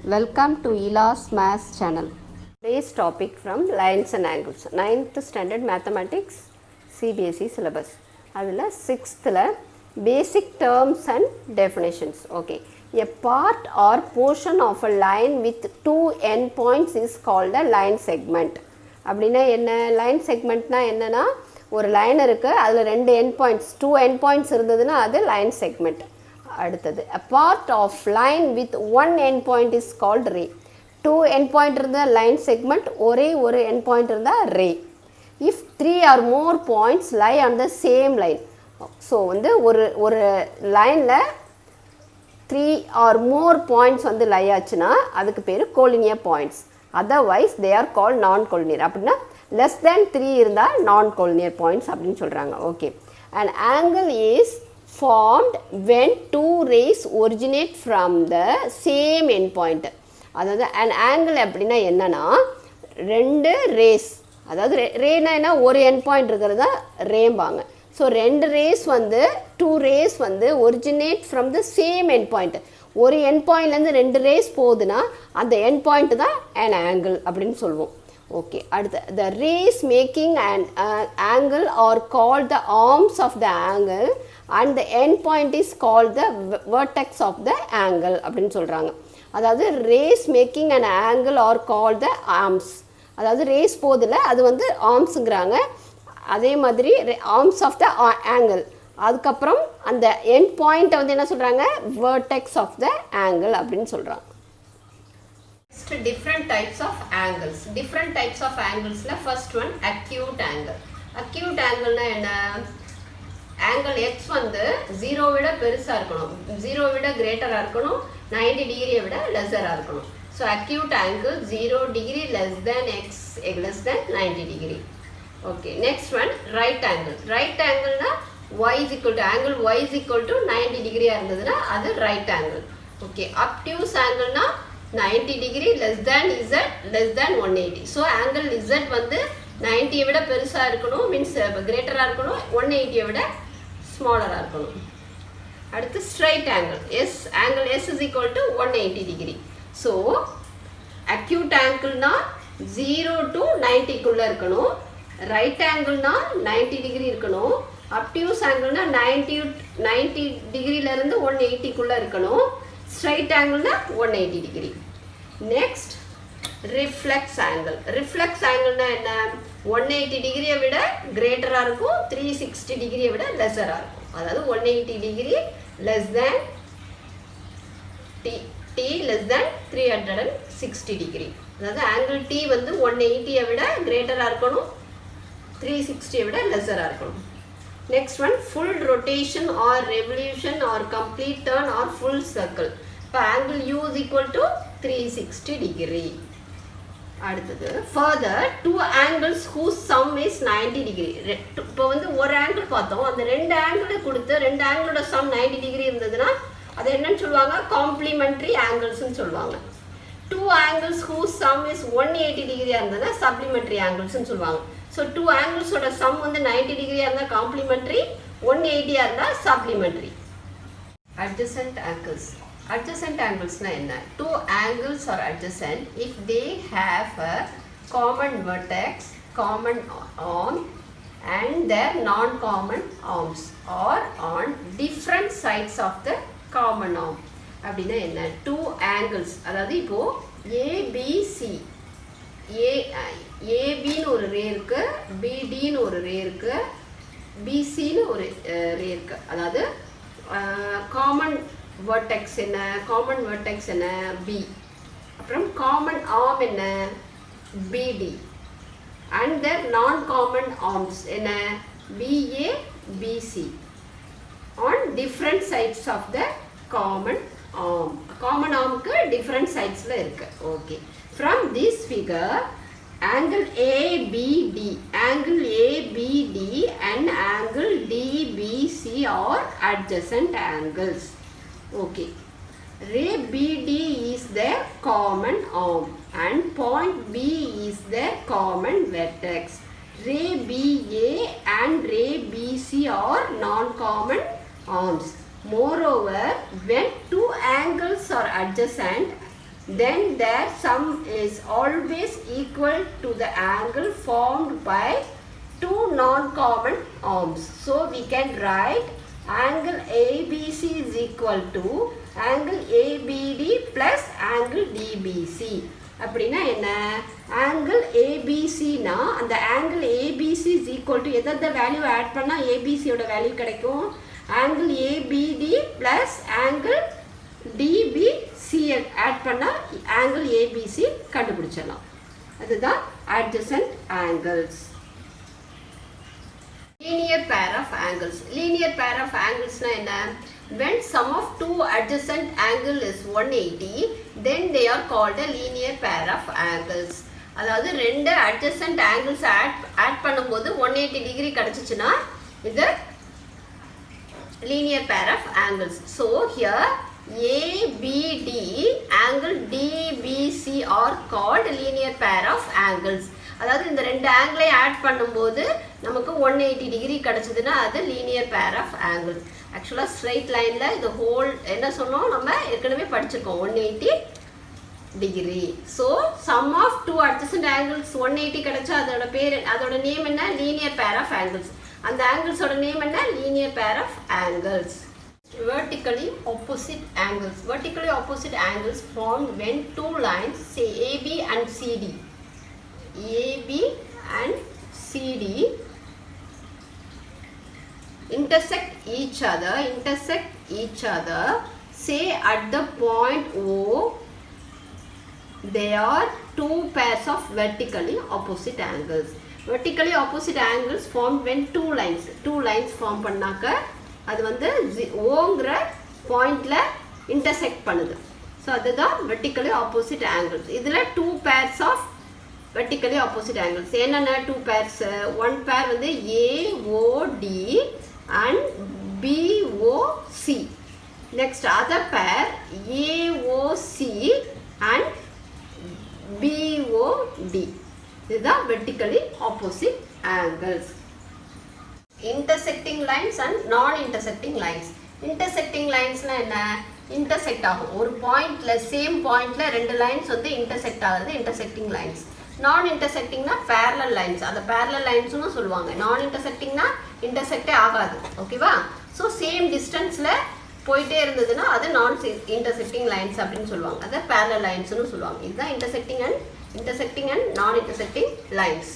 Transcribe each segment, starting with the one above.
Welcome to Ila's Maths channel. Today's topic from lines and angles. 9th standard mathematics CBSE syllabus. அதில் 6th basic terms and definitions. Okay. A part or portion of a line with two endpoints is called a line segment. அப்படின்னா என்ன line செக்மெண்ட்னா என்னன்னா ஒரு line இருக்குது அதில் ரெண்டு end points two end points இருந்ததுன்னா அது லைன் செக்மெண்ட். அடுத்தது a part of line with one end point is called ray. Two end point இருந்தால் line segment, ஒரே ஒரு end point இருந்தால் ray. If three or more points lie on the same line, so வந்து ஒரு லைனில் three R more points வந்து லை ஆச்சுன்னா அதுக்கு பேர் collinear points. Otherwise they are called non collinear. அப்படின்னா லெஸ் தேன் த்ரீ இருந்தால் நான் கோலினியர் பாயிண்ட்ஸ் அப்படின்னு சொல்கிறாங்க. Okay. And angle is formed when two rays originate from the same end point. அதாவது an angle அப்படின்னா என்னன்னா ரெண்டு ரேஸ், அதாவது ரேனா என்ன ஒரு எண்ட் பாயிண்ட் இருக்கிறதா ரேம்பாங்க. ஸோ ரெண்டு ரேஸ் வந்து டூ ரேஸ் வந்து originate from the same end point. ஒரு எண்ட் பாயிண்ட்லேருந்து ரெண்டு ரேஸ் போகுதுன்னா அந்த எண்ட் பாயிண்ட் தான் an angle அப்படின்னு சொல்லுவோம். ஓகே. அடுத்து the rays making an angle are called the arms of the angle and the end point is called the vertex of the angle அப்படின்னு சொல்கிறாங்க. அதாவது rays making an angle are called the arms. அதாவது race போதில் அது வந்து ஆர்ம்ஸுங்கிறாங்க. அதே மாதிரி arms of the angle. அதுக்கப்புறம் அந்த end point வந்து என்ன சொல்கிறாங்க vertex of the angle அப்படின்னு சொல்கிறாங்க. Different types of angles. Different types of angles. First one, acute angle. Acute angle na enna? Angle x வந்து 0 விட பெருசா இருக்கணும், 0 விட கிரேட்டரா இருக்கணும், 90 டிகிரியை விட லெஸரா இருக்கணும். So acute angle 0 degree less than x less than 90 degree. Okay. Next one, right angle. Right angle na y is equal to angle y is equal to 90 degree இருந்ததுன்னா அது right angle. Okay. Obtuse angle na 90 degree less than z less than 180. So angle z வந்து 90 விட பெருசாக இருக்கணும், means கிரேட்டராக இருக்கணும், 180 விட ஸ்மாலராக இருக்கணும். அடுத்து straight angles, angles is equal to 180 degree. So acute ஆங்கிள்னா 0 to 90க்குள்ளே இருக்கணும், ரைட் ஆங்கிள்னா 90 டிகிரி இருக்கணும், அப்டியூஸ் ஆங்கிள்னா 90 டிகிரியிலேருந்து 180க்குள்ளே இருக்கணும், ஸ்ட்ரைட் ஆங்கிள்னா 180 degree. Next reflex angle. Reflex ஆங்கிள்னா என்ன 180 டிகிரியை விட கிரேட்டராக இருக்கும், 360 டிகிரியை விட லெஸராக இருக்கும். அதாவது 180 degree less than t less than 360 degree. அதாவது ஆங்கிள் டி வந்து 180யை விட கிரேட்டராக இருக்கணும், 360யை விட லெஸராக இருக்கணும். Next one, full rotation or revolution or complete turn or full circle. இப்போ angle u is equal to 360 degree. அடுத்தது further, two angles whose sum is 90 degree. இப்போ வந்து ஒரு ஆங்கிள் பார்த்தோம், அந்த ரெண்டு ஆங்கிள் கொடுத்து ரெண்டு ஆங்கிளோட சம் 90 டிகிரி இருந்ததுன்னா அது என்னன்னு சொல்லுவாங்க காம்ப்ளிமெண்ட்ரி ஆங்கிள்ஸ்ன்னு சொல்லுவாங்க. Two angles whose sum is 180 டிகிரியாக இருந்ததுன்னா சப்ளிமெண்ட்ரி ஆங்கிள்ஸ்ன்னு சொல்லுவாங்க. ஸோ டூ ஆங்கிள்ஸோட சம் வந்து 90 டிகிரியாக இருந்தால் காம்ப்ளிமெண்ட்ரி, 180யாக இருந்தால் சப்ளிமெண்ட்ரி. Adjacent angles. அட்ஜசன்ட் ஆங்கிள்ஸ்னால் என்ன? Two angles are adjacent if they have a common vertex, common arm and their non common arms are on different sides of the common arm. அப்படின்னா என்ன? Two angles, அதாவது இப்போது ABC, ஏபின்னு ஒரு ray இருக்குது, பிடின்னு ஒரு ray இருக்குது, பிசின்னு ஒரு ரே இருக்குது. அதாவது காமன் வெர்டெக்ஸ் என்ன? காமன் வெர்டெக்ஸ் என்ன? பி. அப்புறம் காமன் ஆர்ம் என்ன? BD. And their non common arms என்ன? BA, BC on different sides of the common arm. Common ஆர்முக்கு டிஃப்ரெண்ட் சைட்ஸில் இருக்குது. Okay. From this figure, angle ABD, angle ABD and angle DBC are adjacent angles. Okay. Ray BD is their common arm and point B is their common vertex. Ray BA and ray BC are non-common arms. Moreover, when two angles are adjacent, then their sum is always equal to the angle formed by two non-common arms. So we can write angle ABC is equal to angle ABD plus angle DBC. அப்படின்னா என்ன, angle ஏபிசினா அந்த angle ABC is equal to எந்த value add பண்ணால் ஏபிசியோட value கிடைக்கும், angle ABD plus angle டிபிசியை add பண்ணால் ஆங்கிள் ஏபிசி கண்டுபிடிச்சிடலாம். அதுதான் adjacent angles. Linear pair of angles. Linear pair of angles na enna, when sum of two adjacent angle is 180, then they are called a linear pair of angles. அதாவது ரெண்டு adjacent angles add பண்ணும்போது 180 degree கிடைச்சிச்சுன்னா இது linear pair of angles. So here ABD angle DBC are called linear pair of angles. அதாவது இந்த ரெண்டு ஆங்கிளை add பண்ணும்போது நமக்கு 180 டிகிரி கிடைச்சதுன்னா அது லீனியர் பேர் ஆஃப் ஆங்கிள்ஸ். ஆக்சுவலாக ஸ்ட்ரைட் லைனில் இது ஹோல் என்ன சொன்னோம், நம்ம ஏற்கனவே படிச்சிருக்கோம் 180 degree. So sum of two adjacent angles 180 கிடைச்சா அதோட நேம் என்ன, லீனியர் பேர் ஆஃப் ஆங்கிள்ஸ். அந்த ஆங்கிள்ஸோட நேம் என்ன, linear pair of angles. Vertically opposite angles. Vertically opposite angles formed when two lines, say AB and CD, AB and CD intersect each other, say at the point O, they are two pairs of vertically opposite angles. Vertically opposite angles formed when two lines form பண்ணாக்க அது வந்து ஓங்கிற பாயிண்ட்ல intersect பண்ணுது. So அதுதான் vertically opposite angles. இதில் two pairs of vertically opposite angles. என்னென்ன two pairs, one pair வந்து AOD and BOC. Next other pair AOC and BOD. இதுதான் vertically opposite angles. Intersecting lines and non-intersecting lines. Intersecting linesனா என்ன, intersect ஆகும் ஒரு பாயிண்ட்ல, same பாயிண்ட்ல ரெண்டு லைன்ஸ் வந்து intersect ஆகுது intersecting lines. நான் இன்டர்செக்டிங்னா பேரலல் லைன்ஸ், அதை பேரலல் லைன்ஸ்னு சொல்லுவாங்க. நான் இன்டர்செக்டிங்னா இன்டர்செக்டே ஆகாது, ஓகேவா? ஸோ சேம் டிஸ்டன்ஸில் போயிட்டே இருந்ததுன்னா அது நான் இன்டர்செக்டிங் லைன்ஸ் அப்படின்னு சொல்லுவாங்க, அதை பேரலல் லைன்ஸ்னு சொல்லுவாங்க. இதுதான் இன்டர்செக்டிங் அண்ட் நான் intersecting lines.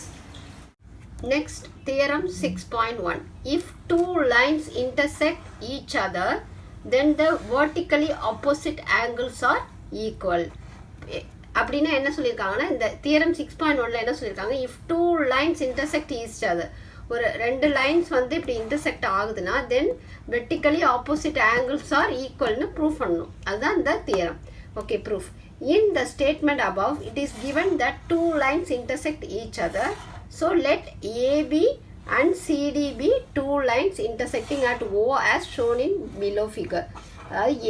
Next, theorem 6.1. If two lines intersect each other, then the vertically opposite angles are equal. அப்படின்னா என்ன சொல்லியிருக்காங்கன்னா, இந்த தியரம் 6.1ல என்ன சொல்லியிருக்காங்க, if two lines intersect each other, ஒரு ரெண்டு லைன்ஸ் வந்து இப்படி இன்டர்செக்ட் ஆகுதுன்னா then vertically opposite angles are ஈக்குவல்னு ப்ரூவ் பண்ணணும். அதுதான் இந்த theorem. Okay, proof. In the statement above it is given that two lines intersect each other. So let AB and CD be two lines intersecting at O as shown in below figure.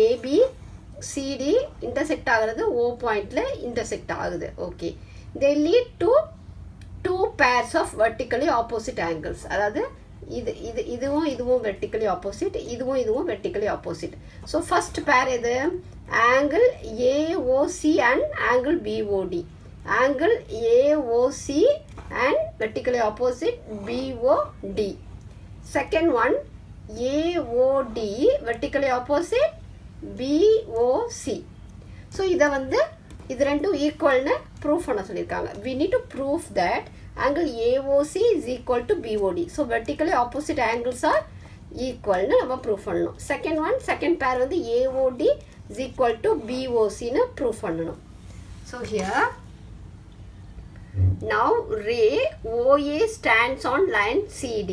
AB CD intersect ஆகிறது O பாயிண்ட்ல intersect ஆகுது. Okay, they lead to two pairs of vertically opposite angles. அதாவது இதுவும் vertically opposite, இதுவும் vertically opposite. So first pair எது, angle AOC and angle BOD. Angle AOC and vertically opposite BOD. Second one AOD vertically opposite BOC. So இதை வந்து இது ரெண்டும் ஈக்குவல்னு proof பண்ண சொல்லியிருக்காங்க. We need to prove that angle AOC is equal to BOD. So vertically opposite angles are equalனு நம்ம proof பண்ணணும். Second பேர் வந்து AOD is equal to BOCனு ப்ரூஃப் பண்ணணும். So here now ray OA stands on line CD.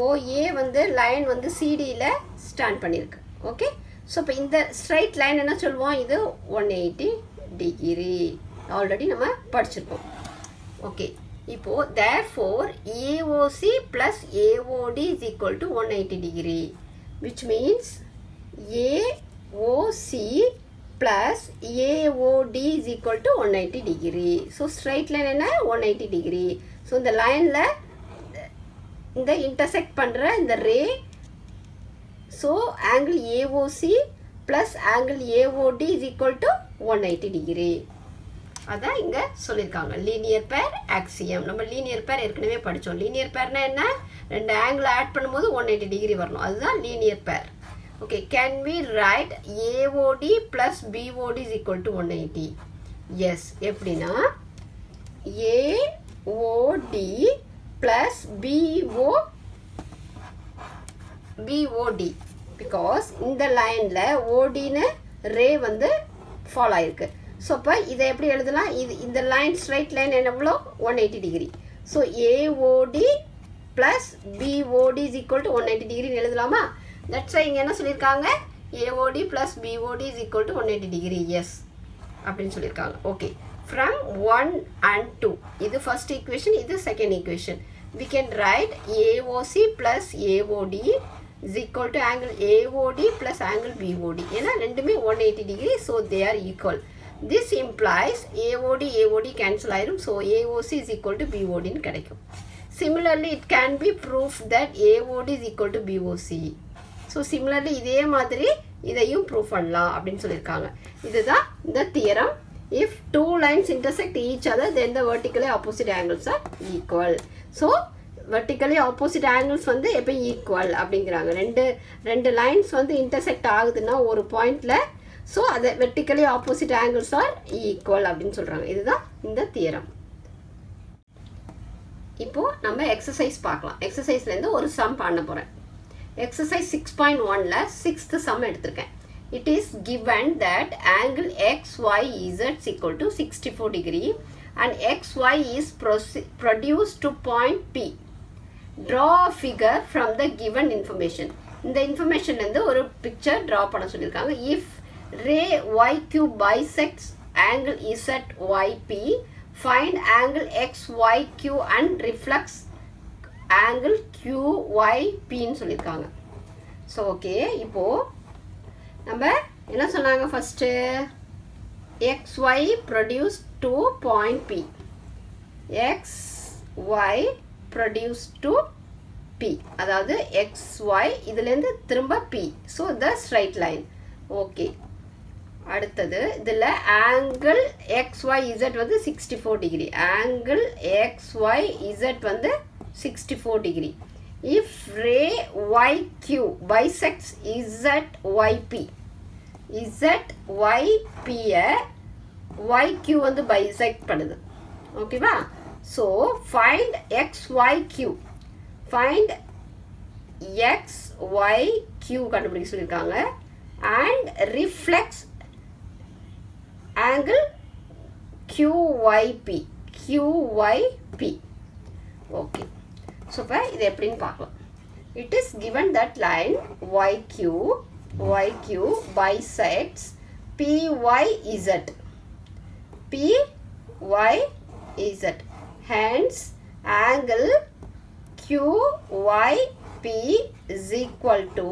OA வந்து line வந்து CDல stand பண்ணியிருக்கு. Okay, so இப்போ இந்த ஸ்ட்ரைட் லைன் என்ன சொல்லுவோம், இது 180 டிகிரி ஆல்ரெடி நம்ம படிச்சிருக்கோம். ஓகே, இப்போது therefore AOC plus AOD is equal to 180 degree, which means AOC plus AOD is equal to 180 degree. So straight line என்ன 180 degree. So இந்த லைனில் இந்த intersect பண்ணுற இந்த ரே, so angle AOC plus angle AOD is equal to 180 degree. அதான் இங்கே சொல்லியிருக்காங்க linear பேர் ஆக்சியம். நம்ம லீனியர் பேர் ஏற்கனவே படித்தோம். லீனியர் பேர்னா என்ன? ரெண்டு ஆங்கிள் ஆட் பண்ணும்போது 180 டிகிரி வரணும். அதுதான் linear pair. Okay, can we write AOD plus BOD is equal to 180? Yes. எப்படின்னா AOD ப்ளஸ் BOD பிகாஸ் இந்த லைனில் ஓடின்னு ரே வந்து ஃபாலோ ஆயிருக்கு. ஸோ அப்போ இதை எப்படி எழுதலாம்? இந்த லைன் ஸ்ட்ரைட் லைன் எவ்வளோ? 180 degree. So AOD plus BOD is equal to 180 டிகிரின்னு எழுதலாமா? தட்ஸ் வை இங்கே என்ன சொல்லியிருக்காங்க? AOD plus BOD is equal to 180 degree. Yes அப்படின்னு சொல்லியிருக்காங்க. ஓகே, ஃப்ரம் 1 and 2 இது ஃபர்ஸ்ட் ஈக்குவேஷன், இது second equation. We can write AOC plus AOD is equal to angle AOD plus angle BOD. ஏன்னா ரெண்டுமே 180 degree, so they are equal. This implies AOD cancel ஆயிரும், so AOC is equal to BOD ன்னு கிடைக்கும். Similarly, it can be proved that AOD is equal to BOC. So similarly, இதே மாதிரி இதையும் prove பண்ணலாம் அப்படின்னு சொல்லியிருக்காங்க. இதுதான் இந்த theorem. If two lines intersect each other, then the vertically opposite angles are equal. So vertically opposite angles வந்து எப்போ ஈக்குவல் அப்படிங்கிறாங்க. ரெண்டு லைன்ஸ் வந்து இன்டர்செக்ட் ஆகுதுன்னா ஒரு பாயிண்டில், ஸோ அதை vertically opposite angles R equal அப்படின்னு சொல்கிறாங்க. இதுதான் இந்த தியரம். இப்போது நம்ம எக்ஸசைஸ் பார்க்கலாம். எக்ஸசைஸ்லேருந்து ஒரு சம் பண்ண போகிறேன். எக்ஸசைஸ் 6.1ல் 6th சம் எடுத்திருக்கேன். It is given that angle XYZ is equal to 64 degree and XY is produced to point P. Draw a figure from the given information. இந்த இன்ஃபர்மேஷன்லேருந்து ஒரு பிக்சர் ட்ரா பண்ண சொல்லியிருக்காங்க. If ray YQ bisects angle ZYP, find angle XYQ and reflects angle QYPன்னு சொல்லியிருக்காங்க. So okay, இப்போது நம்ம என்ன சொன்னாங்க? First XY produced to point P. XY produced to P. அதாவது XY இதுலேருந்து திரும்ப P. So the straight line. Okay, அடுத்தது இதில் ஆங்கிள் XYZ வந்து 64 டிகிரி. ஆங்கிள் XYZ வந்து 64 degree. If ray YQ bisects ZYP, ZYP-யை YQ வந்து bisect பண்ணுது. ஓகேவா? So find XYQ. Find XYQ கண்டுபிடிக்க சொல்லியிருக்காங்க. And reflex angle QYP. Okay, so இப்போ இது எப்படின்னு பார்க்கலாம். It is given that line YQ bisects PYZ. Hence, angle QYP is equal to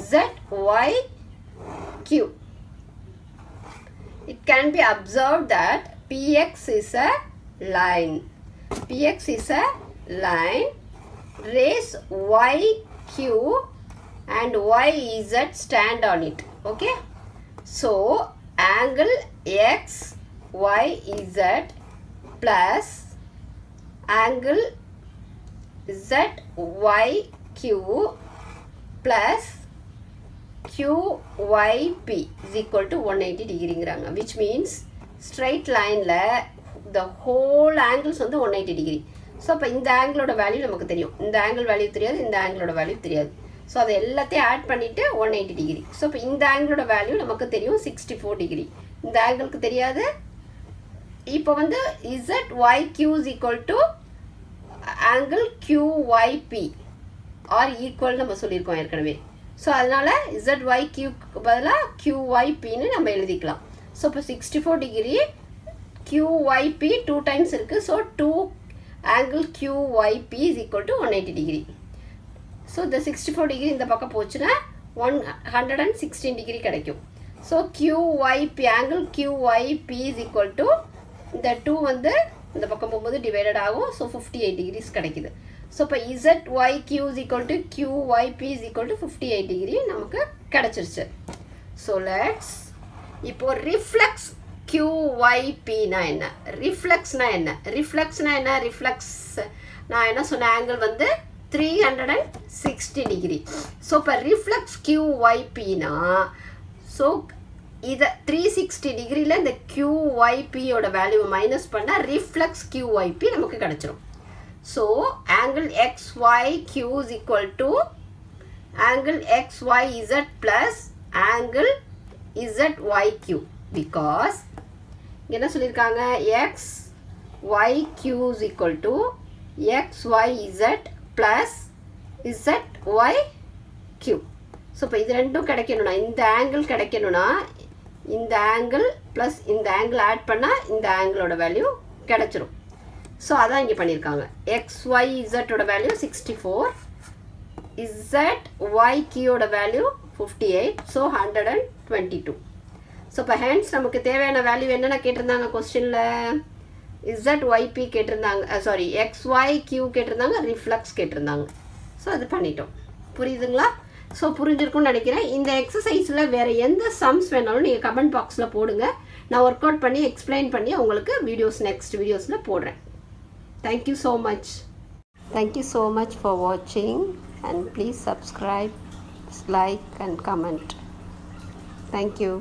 ZYQ. It can be observed that PX is a line. Rays YQ and YZ stand on it. Okay? So, angle XYZ plus angle ZYQ plus QYP is equal to 180 degree, which means straight line la the whole angles வந்து 180 degree. So அப்போ இந்த ஆங்கிளோட value நமக்கு தெரியும், இந்த angle value தெரியாது, இந்த ஆங்கிளோட value தெரியாது. So அதை எல்லாத்தையும் ஆட் பண்ணிவிட்டு 180 டிகிரி. ஸோ இப்போ இந்த ஆங்கிளோட வேல்யூ நமக்கு தெரியும் 64 டிகிரி, இந்த ஆங்கிளுக்கு தெரியாது. இப்போ வந்து ZYQ is equal to angle QYP are equal நம்ம சொல்லியிருக்கோம் ஏற்கனவே. ஸோ அதனால் ZYQக்கு பதிலாக QYPன்னு நம்ம எழுதிக்கலாம். ஸோ இப்போ 64 டிகிரி QYP 2 times இருக்குது. So 2 angle QYP is equal to 180 degree. So the 64 degree இந்த பக்கம் போச்சுன்னா 116 degree கிடைக்கும். So QYP angle QYP is equal to இந்த 2 வந்து இந்த பக்கம் போகும்போது டிவைடட் ஆகும். ஸோ 58 degrees கிடைக்குது. ஸோ இப்போ ZYQ is equal to QYP is equal to 58 degree நமக்கு கிடச்சிருச்சு. ஸோ லெட்ஸ் இப்போ ரிஃப்ளெக்ஸ் QYPனா என்ன, ரிஃப்ளெக்ஸ்னா என்ன, ரிஃப்ளெக்ஸ்னா என்ன, ரிஃப்ளெக்ஸ் நான் என்ன சொன்ன ஆங்கிள் வந்து 360 டிகிரி. ஸோ இப்போ ரிஃப்ளெக்ஸ் QYPனா ஸோ இதை 360 டிகிரியில் இந்த QYPயோட வேல்யூவை மைனஸ் பண்ணால் ரிஃப்ளெக்ஸ் QYP நமக்கு கிடச்சிரும். So angle XYQ is equal to angle XYZ plus angle ZYQ because என்ன சொல்லியிருக்காங்க XYQ is equal to XYZ plus ZYQ. So இப்போ இது ரெண்டும் கிடைக்கணும்னா இந்த ஆங்கிள் கிடைக்கணும்னா இந்த ஆங்கிள் ப்ளஸ் இந்த ஆங்கிள் ஆட் பண்ணால் இந்த ஆங்கிளோட வேல்யூ கிடச்சிரும். ஸோ அதான் இங்கே பண்ணியிருக்காங்க. XYZோட வேல்யூ 64, ZYQயோட வேல்யூ 58, ஸோ 122. ஸோ இப்போ ஹேண்ட்ஸ் நமக்கு தேவையான வேல்யூ என்னென்ன கேட்டிருந்தாங்க கொஸ்டினில், ZYP கேட்டிருந்தாங்க, சாரி XYQ கேட்டிருந்தாங்க, ரிஃப்ளெக்ஸ் கேட்டிருந்தாங்க. ஸோ அது பண்ணிட்டோம். புரியுதுங்களா? ஸோ புரிஞ்சிருக்கும்னு நினைக்கிறேன். இந்த எக்ஸசைஸில் வேறு எந்த சம்ஸ் வேணாலும் நீங்கள் கமெண்ட் பாக்ஸில் போடுங்க. நான் ஒர்க் அவுட் பண்ணி எக்ஸ்பிளைன் பண்ணி உங்களுக்கு வீடியோஸ் நெக்ஸ்ட் வீடியோஸில் போடுறேன். Thank you so much. Thank you so much for வாட்சிங் and please subscribe, like and comment. Thank you.